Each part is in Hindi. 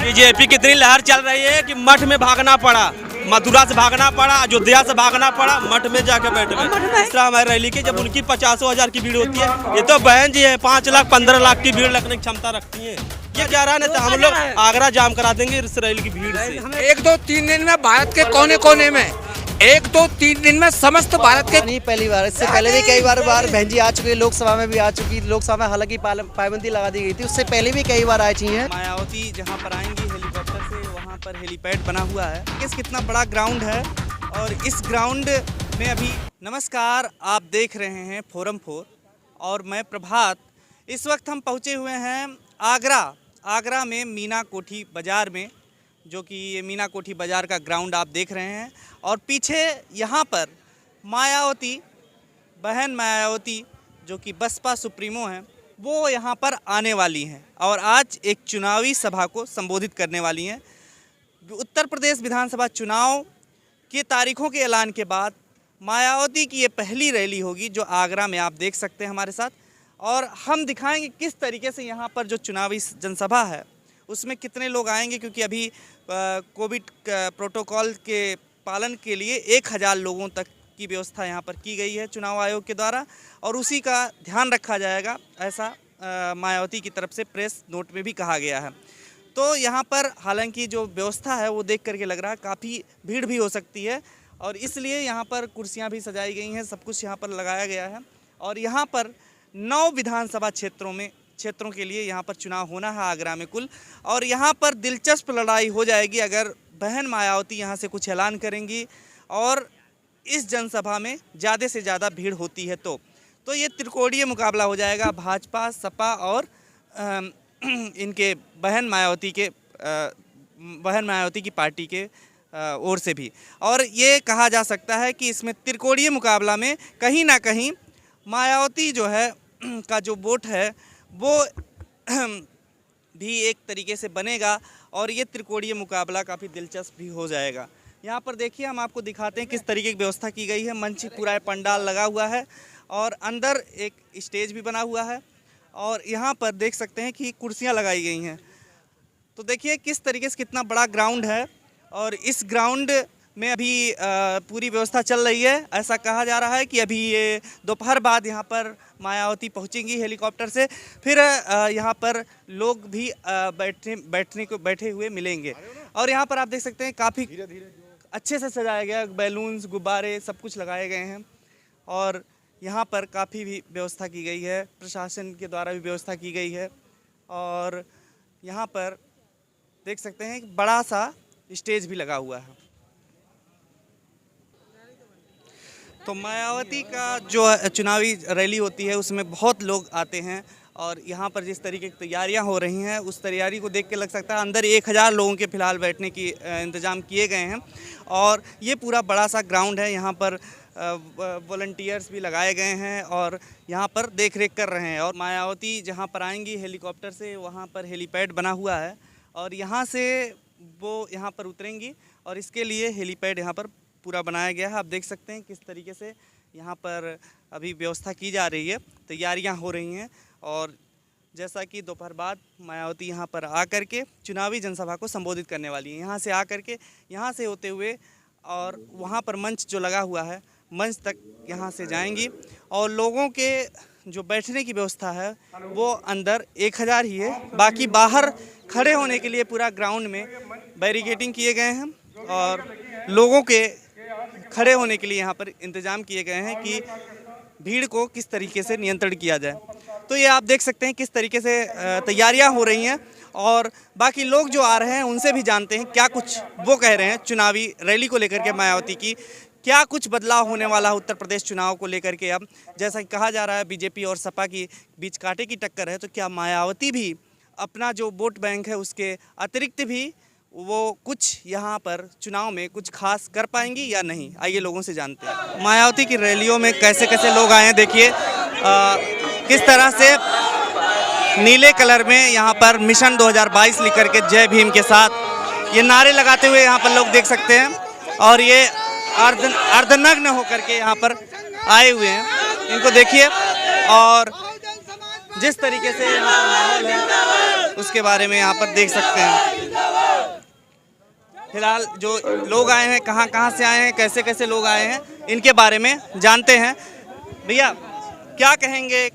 बीजेपी की इतनी लहर चल रही है कि मठ में भागना पड़ा, मथुरा से भागना पड़ा, अयोध्या से भागना पड़ा, मठ में जाके बैठ गए। इस तरह हमारी रैली की जब उनकी 50,000 की भीड़ होती है, ये तो बहन जी है 5 लाख 15 लाख की भीड़ लगने की क्षमता रखती है। ये क्या रहा है, हम लोग आगरा जाम करा देंगे इस रैली की भीड़ से। 1-2-3 दिन में भारत के कोने कोने में 1-2-3 दिन में समस्त भारत के नहीं पहली बार, इससे पहले भी कई बार बहन जी आ चुकी, लोकसभा में भी आ चुकी। लोकसभा में हालांकि पाबंदी लगा दी गई थी, उससे पहले भी कई बार आई थी। मायावती जहां पर आएंगी हेलीकॉप्टर से, वहां पर हेलीपैड बना हुआ है। कितना बड़ा ग्राउंड है और इस ग्राउंड में अभी नमस्कार, आप देख रहे हैं फोरम 4 और मैं प्रभात। इस वक्त हम पहुंचे हुए हैं आगरा में मीना कोठी बाज़ार में, जो कि ये मीना कोठी बाज़ार का ग्राउंड आप देख रहे हैं। और पीछे यहाँ पर मायावती, बहन मायावती जो कि बसपा सुप्रीमो हैं, वो यहाँ पर आने वाली हैं और आज एक चुनावी सभा को संबोधित करने वाली हैं। उत्तर प्रदेश विधानसभा चुनाव की तारीखों के ऐलान के बाद मायावती की ये पहली रैली होगी जो आगरा में आप देख सकते हैं हमारे साथ। और हम दिखाएंगे किस तरीके से यहाँ पर जो चुनावी जनसभा है उसमें कितने लोग आएंगे, क्योंकि अभी कोविड प्रोटोकॉल के पालन के लिए 1000 लोगों तक की व्यवस्था यहाँ पर की गई है चुनाव आयोग के द्वारा, और उसी का ध्यान रखा जाएगा, ऐसा मायावती की तरफ से प्रेस नोट में भी कहा गया है। तो यहाँ पर हालांकि जो व्यवस्था है वो देख करके लग रहा है काफ़ी भीड़ भी हो सकती है, और इसलिए यहाँ पर कुर्सियाँ भी सजाई गई हैं, सब कुछ यहाँ पर लगाया गया है। और यहाँ पर 9 विधानसभा क्षेत्रों के लिए यहाँ पर चुनाव होना है आगरा में कुल, और यहाँ पर दिलचस्प लड़ाई हो जाएगी अगर बहन मायावती यहाँ से कुछ ऐलान करेंगी और इस जनसभा में ज़्यादा से ज़्यादा भीड़ होती है तो ये त्रिकोणीय मुकाबला हो जाएगा, भाजपा, सपा और इनके बहन मायावती की पार्टी के ओर से भी। और ये कहा जा सकता है कि इसमें त्रिकोणीय मुकाबला में कहीं ना कहीं मायावती जो है का जो वोट है वो भी एक तरीके से बनेगा और ये त्रिकोणीय मुकाबला काफ़ी दिलचस्प भी हो जाएगा। यहाँ पर देखिए, हम आपको दिखाते हैं किस तरीके की व्यवस्था की गई है। मंच पूरा पंडाल लगा हुआ है और अंदर एक स्टेज भी बना हुआ है, और यहाँ पर देख सकते हैं कि कुर्सियाँ लगाई गई हैं। तो देखिए किस तरीके से कितना बड़ा ग्राउंड है, और इस ग्राउंड में अभी पूरी व्यवस्था चल रही है। ऐसा कहा जा रहा है कि अभी ये दोपहर बाद यहाँ पर मायावती पहुँचेंगी हेलीकॉप्टर से, फिर यहाँ पर लोग भी बैठे हुए मिलेंगे। और यहाँ पर आप देख सकते हैं काफ़ी अच्छे से सजाया गया, बैलून्स, गुब्बारे सब कुछ लगाए गए हैं, और यहाँ पर काफ़ी भी व्यवस्था की गई है, प्रशासन के द्वारा भी व्यवस्था की गई है। और यहाँ पर देख सकते हैं एक बड़ा सा स्टेज भी लगा हुआ है। तो मायावती का जो चुनावी रैली होती है उसमें बहुत लोग आते हैं, और यहाँ पर जिस तरीके की तैयारियाँ हो रही हैं उस तैयारी को देख के लग सकता है अंदर 1000 लोगों के फ़िलहाल बैठने की इंतज़ाम किए गए हैं। और ये पूरा बड़ा सा ग्राउंड है, यहाँ पर वॉलंटियर्स भी लगाए गए हैं और यहाँ पर देख रेख कर रहे हैं। और मायावती जहाँ पर आएंगी हेलीकॉप्टर से, वहाँ पर हेलीपैड बना हुआ है और यहाँ से वो यहाँ पर उतरेंगी, और इसके लिए हेलीपैड यहाँ पर पूरा बनाया गया है। आप देख सकते हैं किस तरीके से यहाँ पर अभी व्यवस्था की जा रही है, तैयारियाँ हो रही हैं। और जैसा कि दोपहर बाद मायावती यहाँ पर आकर के चुनावी जनसभा को संबोधित करने वाली है। यहाँ से आकर के, यहाँ से होते हुए, और वहाँ पर मंच जो लगा हुआ है मंच तक यहाँ से जाएंगी, और लोगों के जो बैठने की व्यवस्था है वो अंदर 1000 ही है, बाकी बाहर खड़े होने के लिए पूरा ग्राउंड में बैरिकेडिंग किए गए हैं और लोगों के खड़े होने के लिए यहाँ पर इंतज़ाम किए गए हैं कि भीड़ को किस तरीके से नियंत्रण किया जाए। तो ये आप देख सकते हैं किस तरीके से तैयारियां हो रही हैं, और बाकी लोग जो आ रहे हैं उनसे भी जानते हैं क्या कुछ वो कह रहे हैं चुनावी रैली को लेकर के, मायावती की क्या कुछ बदलाव होने वाला है उत्तर प्रदेश चुनाव को लेकर के। अब जैसा कि कहा जा रहा है बीजेपी और सपा की बीच कांटे की टक्कर है, तो क्या मायावती भी अपना जो वोट बैंक है उसके अतिरिक्त भी वो कुछ यहाँ पर चुनाव में कुछ खास कर पाएंगी या नहीं, आइए लोगों से जानते हैं। मायावती की रैलियों में कैसे कैसे लोग आए हैं, देखिए किस तरह से नीले कलर में यहाँ पर मिशन 2022 लिख करके जय भीम के साथ ये नारे लगाते हुए यहाँ पर लोग देख सकते हैं, और ये अर्धनग्न होकर के यहाँ पर आए हुए हैं, इनको देखिए। और जिस तरीके से यहाँ पर माहौल है उसके बारे में यहाँ पर देख सकते हैं। फिलहाल जो लोग आए हैं कहाँ कहाँ से आए हैं, कैसे कैसे लोग आए हैं, इनके बारे में जानते हैं। भैया क्या कहेंगे,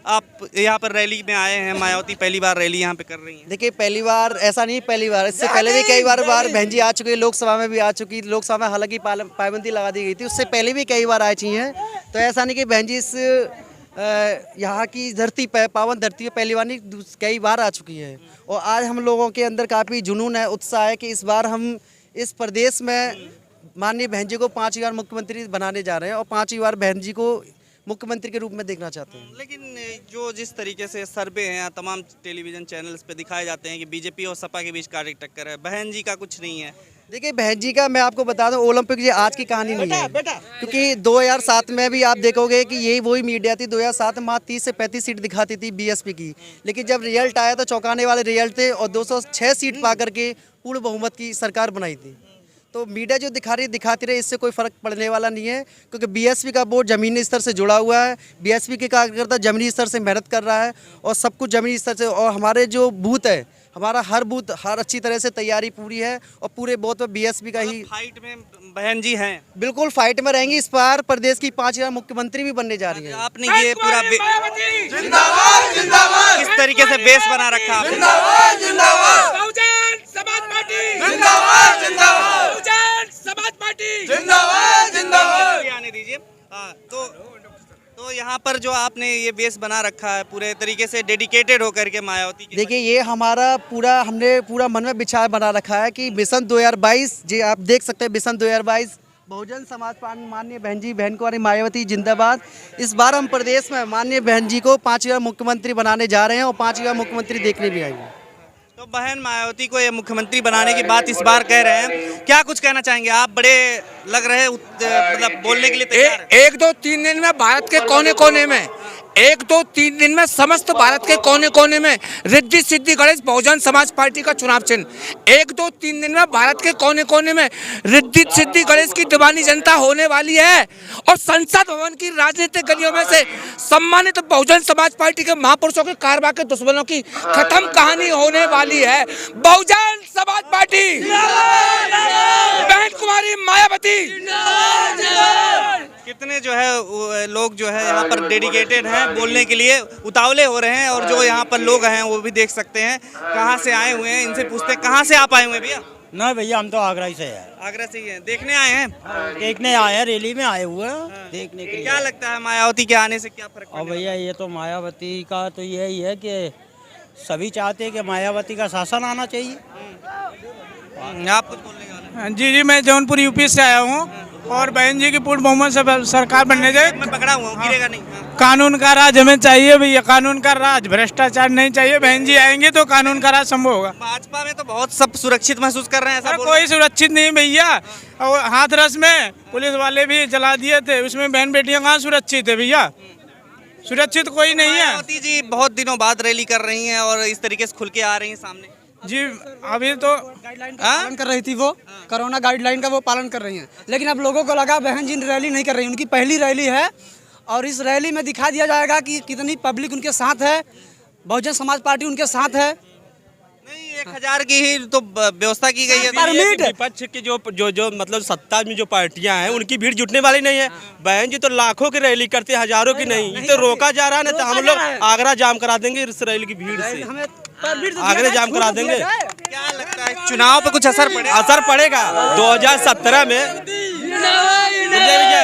आप यहाँ पर रैली में आए हैं, मायावती पहली बार रैली यहाँ पे कर रही हैं। देखिए पहली बार ऐसा नहीं, पहली बार, इससे पहले भी कई बार बहन जी आ चुकी है, लोकसभा में भी आ चुकी, लोकसभा में हालांकि पाबंदी लगा दी गई थी, उससे पहले भी कई बार आई चुकी हैं। तो ऐसा नहीं कि बहन जी इस यहाँ की धरती पे, पावन धरती पे पहली बार नहीं, कई बार आ चुकी है। और आज हम लोगों के अंदर काफ़ी जुनून है, उत्साह है कि इस बार हम इस प्रदेश में माननीय बहन जी को 5वीं बार मुख्यमंत्री बनाने जा रहे हैं और 5वीं बार बहन जी को मुख्यमंत्री के रूप में देखना चाहते हैं। लेकिन जो जिस तरीके से सर्वे हैं तमाम टेलीविजन चैनल्स पे दिखाए जाते हैं कि बीजेपी और सपा के बीच कांटे टक्कर है, बहन जी का कुछ नहीं है। देखिए बहन जी का मैं आपको बता दूं, ओलंपिक ये आज की कहानी नहीं है, क्योंकि 2007 में भी आप देखोगे कि यही वही मीडिया थी। 2007 में 30 से 35 सीट दिखाती थी बीएसपी की, लेकिन जब रिजल्ट आया तो चौंकाने वाले रिजल्ट थे और 206 सीट पा करके पूर्ण बहुमत की सरकार बनाई थी। तो मीडिया जो दिखाती रही, इससे कोई फर्क पड़ने वाला नहीं है, क्योंकि बीएसपी का बोर्ड जमीनी स्तर से जुड़ा हुआ है। बीएसपी के कार्यकर्ता जमीनी स्तर से मेहनत कर रहा है और सब कुछ जमीनी स्तर से, और हमारे जो बूथ है, हमारा हर बूथ हर अच्छी तरह से तैयारी पूरी है और पूरे बूथ में बीएसपी का ही फाइट में बहन जी हैं, बिल्कुल फाइट में रहेंगी। इस बार प्रदेश की 5 मुख्यमंत्री भी बनने जा रही है। आपने ये पूरा जिंदाबाद जिंदाबाद किस तरीके से बेस बना रखा आपने? जिंदाबाद जिंदाबाद बहुजन समाज पार्टी, जिंदाबाद जिंदाबाद बहुजन समाज पार्टी, जिंदाबाद जिंदाबाद। आने दीजिए। हाँ, तो यहाँ पर जो आपने ये बेस बना रखा है पूरे तरीके से डेडिकेटेड होकर के मायावती की। देखिए ये हमारा हमने पूरा मन में विचार बना रखा है कि मिशन 2022, जी आप देख सकते हैं, मिशन 2022 बहुजन समाज पार्टी माननीय बहन कुमारी मायावती जिंदाबाद। इस बार हम प्रदेश में माननीय बहन जी को 5वीं बार मुख्यमंत्री बनाने जा रहे हैं और 5वीं बार मुख्यमंत्री देखने भी आएंगे। तो बहन मायावती को ये मुख्यमंत्री बनाने की बात इस बार कह रहे हैं, क्या कुछ कहना चाहेंगे आप? बड़े लग रहे हैं, मतलब बोलने के लिए तैयार हैं। 1-2-3 दिन में भारत के कोने कोने में, 1-2-3 दिन में समस्त भारत के कोने कोने में रिद्धि सिद्धि गणेश बहुजन समाज पार्टी का चुनाव चिन्ह। 1-2-3 दिन में भारत के कोने कोने में रिद्धि सिद्धि गणेश की दीवानी जनता होने वाली है और संसद भवन की राजनीतिक गलियों में से सम्मानित बहुजन समाज पार्टी के महापुरुषों के कारवा के दुश्मनों की खत्म कहानी होने वाली है। बहुजन समाज पार्टी, बहन कुमारी मायावती। कितने जो है लोग जो है यहाँ पर डेडिकेटेड हैं, बोलने के लिए उतावले हो रहे हैं, और जो यहाँ पर लोग हैं वो भी देख सकते हैं कहाँ से आए हुए हैं। इनसे पूछते हैं कहाँ से आप आए हुए हैं भैया? ना भैया हम तो आगरा ही से हैं। आगरा से ही हैं, देखने आए हैं? देखने आए हैं, रैली में आए हुए हैं देखने के लिए। क्या लगता है मायावती के आने से क्या फर्क और पड़ेगा? भैया ये तो मायावती का तो यही है कि सभी चाहते हैं कि मायावती का शासन आना चाहिए। आप कुछ बोलने वाले हैं? जी मैं जौनपुर यूपी से आया हूँ और बहन जी की पूर्ण बहुमत से सरकार बनने जाए। मैं पकड़ा हुआ हूँ, गिरेगा नहीं। हाँ। कानून का राज हमें चाहिए भैया, कानून का राज, भ्रष्टाचार नहीं चाहिए। बहन जी आएंगे तो कानून का राज संभव होगा। भाजपा में तो बहुत सब सुरक्षित महसूस कर रहे हैं, ऐसा बोल रहे कोई सुरक्षित नहीं भैया, और हाथरस में पुलिस वाले भी जला दिए थे, उसमें बहन बेटियां कहाँ सुरक्षित है भैया? सुरक्षित कोई नहीं है। मायावती जी बहुत दिनों बाद रैली कर रही हैं और इस तरीके से खुल के आ रही हैं सामने। जी अभी तो पालन कर रही थी, वो कोरोना गाइडलाइन का वो पालन कर रही हैं, लेकिन अब लोगों को लगा बहन जी रैली नहीं कर रही, उनकी पहली रैली है और इस रैली में दिखा दिया जाएगा कि कितनी पब्लिक उनके साथ है, बहुजन समाज पार्टी उनके साथ है। नहीं, 1000 की ही तो व्यवस्था की गई है। विपक्ष की जो मतलब सत्ता में जो पार्टियां हैं उनकी भीड़ जुटने वाली नहीं है। बहन जी तो लाखों की रैली करते हैं, हजारों की नहीं। ये तो रोका जा रहा है ना, तो हम लोग आगरा जाम करा देंगे इस रैली की भीड़ से, आगरा जाम करा देंगे। क्या लगता है चुनाव पे कुछ असर पड़ेगा? असर पड़ेगा। 2017 में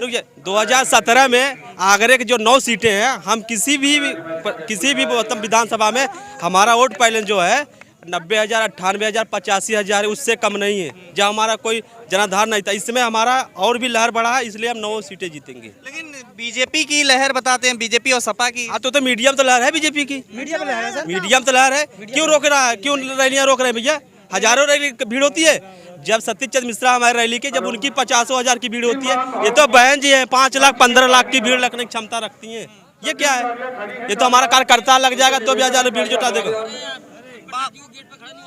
रुक जाइए 2017 में आगरे की जो 9 सीटें हैं, हम किसी भी मतलब विधानसभा में हमारा वोट पहले जो है 90,000, 98,000, 85,000 उससे कम नहीं है, जहाँ हमारा कोई जनाधार नहीं था। इसमें हमारा और भी लहर बढ़ा है, इसलिए हम 9 सीटें जीतेंगे। लेकिन बीजेपी की लहर बताते हैं, बीजेपी और सपा की। हाँ तो मीडियम तो लहर है बीजेपी की, मीडियम तो लहर है। क्यों रोक रहा है, क्यों रैलियाँ रोक रहे हैं भैया? हजारों रैली भीड़ होती है। जब सतीश चंद्र मिश्रा हमारी रैली की, जब उनकी 50,000 की भीड़ होती है, ये तो बहन जी है 5 लाख 15 लाख की भीड़ रखने की क्षमता रखती है। ये क्या है? ये तो हमारा कार्यकर्ता लग जाएगा तो भी 1000 भीड़ जुटा देगा।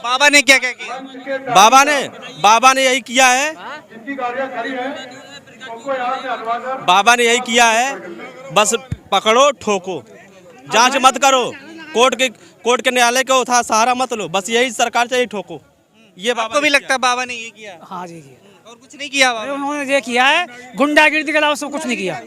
बाबा ने क्या क्या किया? बाबा ने यही किया है, बाबा ने यही किया है, बस पकड़ो ठोको, जांच मत करो, कोर्ट के न्यायालय को था सहारा मत लो, बस यही सरकार चाहिए, ठोको। ये बाबा आपको भी ने लगता है बाबा ने ये किया? हाँ जी और कुछ नहीं किया अरे बाबा? उन्होंने ये किया है, गुंडागिर्दी के अलावा सब कुछ नहीं किया।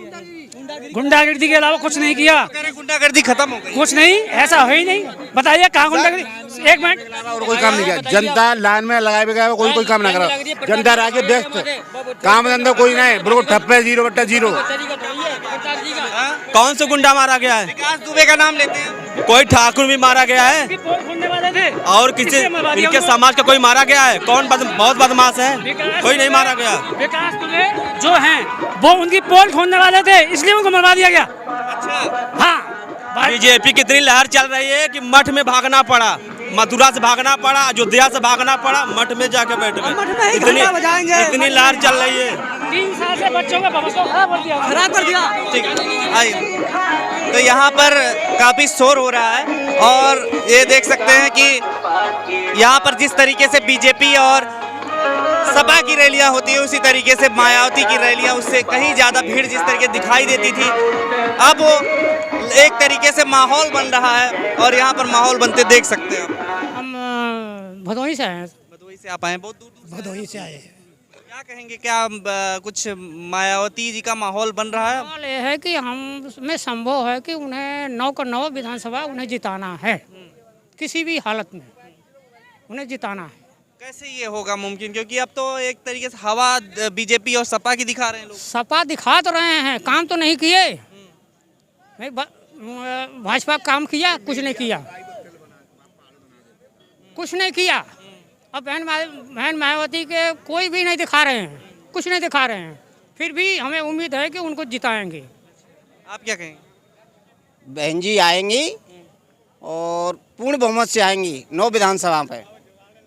गुंडागिर्दी के अलावा कुछ नहीं किया, कह रहे गुंडागर्दी खत्म हो गई। कुछ नहीं, ऐसा है ही नहीं। बताइए कहाँ गुंडागिर्दी? एक मिनट, और कोई काम नहीं किया। जनता लाइन में लगाए बगैर कोई काम ना करा। जनता आगे व्यस्त, काम धंधा कोई नहीं, बिल्कुल ठप्प है, 0/0। कौन से गुंडा मारा गया है? विकास दुबे का नाम लेते हैं। कोई ठाकुर भी मारा गया है और किसी इनके समाज का कोई मारा गया है? कौन बहुत बदमाश है? कोई नहीं मारा गया। विकास दुबे जो हैं वो उनकी पोल खोलने वाले थे, इसलिए उनको मरवा दिया गया। अच्छा, हाँ, बीजेपी की इतनी लहर चल रही है कि मठ में भागना पड़ा, मथुरा से भागना पड़ा, अयोध्या से भागना पड़ा, मठ में जाके बैठ गए। इतनी लहर चल रही है। 3 साल से बच्चों का भविष्य खराब कर दिया। ठीक है, आइए। तो यहाँ पर काफी शोर हो रहा है और ये देख सकते हैं कि यहाँ पर जिस तरीके से बीजेपी और सपा की रैलियां होती है, उसी तरीके से मायावती की रैलियां, उससे कहीं ज्यादा भीड़ जिस तरीके दिखाई देती थी, अब वो एक तरीके से माहौल बन रहा है और यहाँ पर माहौल बनते देख सकते हैं आप। हम भदोही से हैं। भदोही से आप आए, बहुत दूर से आए। भदोही से आए हैं। क्या कहेंगे, क्या कुछ मायावती जी का माहौल बन रहा है? सवाल ये है कि हम में संभव है कि उन्हें 9 का 9 विधानसभा उन्हें जिताना है, किसी भी हालत में उन्हें जिताना है। कैसे ये होगा मुमकिन, क्योंकि अब तो एक तरीके से हवा बीजेपी और सपा की दिखा रहे हैं लोग। सपा दिखा तो रहे हैं, काम तो नहीं किए। नहीं, भाजपा काम किया? कुछ नहीं किया, कुछ नहीं किया। अब बहन मायावती के कोई भी नहीं दिखा रहे हैं, कुछ नहीं दिखा रहे हैं। फिर भी हमें उम्मीद है कि उनको जिताएंगे। आप क्या कहेंगे? बहन जी आएंगी और पूर्ण बहुमत से आएंगी 9 विधानसभा पे।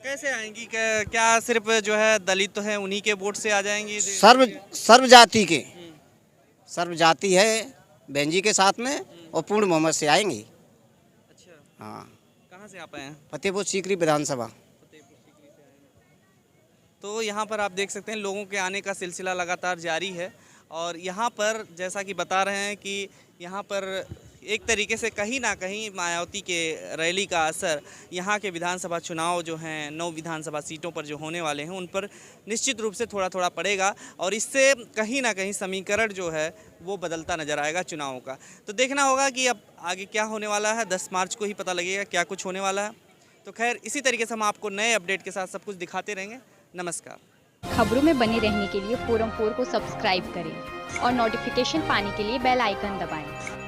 कैसे आएंगी? क्या सिर्फ जो है दलित तो है उन्हीं के वोट से आ जाएंगी? सर्व जाति के, सर्व जाति है बहन जी के साथ में और पूर्ण बहुमत से आएंगी। अच्छा, हाँ। कहाँ से आप आए हैं? फतेहपुर सीकरी विधानसभा। तो यहाँ पर आप देख सकते हैं लोगों के आने का सिलसिला लगातार जारी है और यहाँ पर जैसा कि बता रहे हैं कि यहाँ पर एक तरीके से कहीं ना कहीं मायावती के रैली का असर यहाँ के विधानसभा चुनाव जो हैं 9 विधानसभा सीटों पर जो होने वाले हैं उन पर निश्चित रूप से थोड़ा थोड़ा पड़ेगा और इससे कहीं ना कहीं समीकरण जो है वो बदलता नजर आएगा चुनावों का। तो देखना होगा कि अब आगे क्या होने वाला है, 10 मार्च को ही पता लगेगा क्या कुछ होने वाला है। तो खैर इसी तरीके से हम आपको नए अपडेट के साथ सब कुछ दिखाते रहेंगे। नमस्कार। खबरों में बने रहने के लिए फोरम 4 को सब्सक्राइब करें और नोटिफिकेशन पाने के लिए बेल आइकन दबाएं।